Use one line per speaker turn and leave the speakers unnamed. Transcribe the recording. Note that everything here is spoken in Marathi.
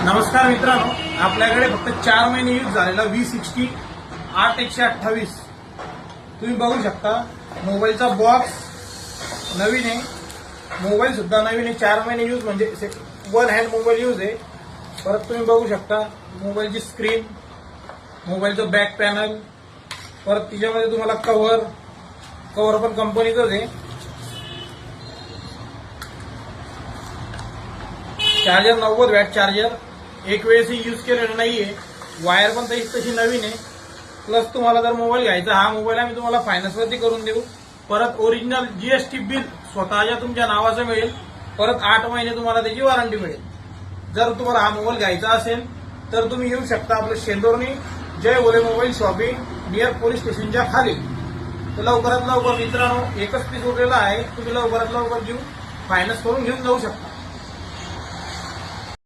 नमस्कार मित्रांनो, आपल्याकडे फक्त 4 महिने यूज झालेला V60 8128 तुम्ही बघू शकता. मोबाईलचा बॉक्स नवीन आहे, मोबाईल सुद्धा नवीन आहे. 4 महिने यूज म्हणजे वन हँड मोबाईल यूज आहे. परत तुम्ही बघू शकता मोबाईलची स्क्रीन, मोबाईलचं बॅक पॅनल, परत तिच्यामध्ये तुम्हाला कव्हर पण कंपनीचंच आहे. चार्जर 90 वॅट चार्जर, एक वेळेसही यूज केलेलं नाहीये. वायर पण तशी नवीन आहे. प्लस तुम्हाला जर मोबाईल घ्यायचा, हा मोबाईल आम्ही तुम्हाला फायनान्सवरती करून देऊ. परत ओरिजिनल जीएसटी बिल स्वतःच्या तुमच्या नावाचं मिळेल. परत 8 महिने तुम्हाला त्याची वॉरंटी मिळेल. जर तुम्हाला हा मोबाईल घ्यायचा असेल तर तुम्ही येऊ शकता आपलं शेंदोर्णी जय बोले मोबाईल शॉपिंग नियर पोलीस स्टेशनच्या खाली. तर लवकरात लवकर मित्रांनो, एकच पीस उरलेला आहे, तुम्ही लवकरात लवकर घेऊन फायनान्स करून घेऊन जाऊ शकता.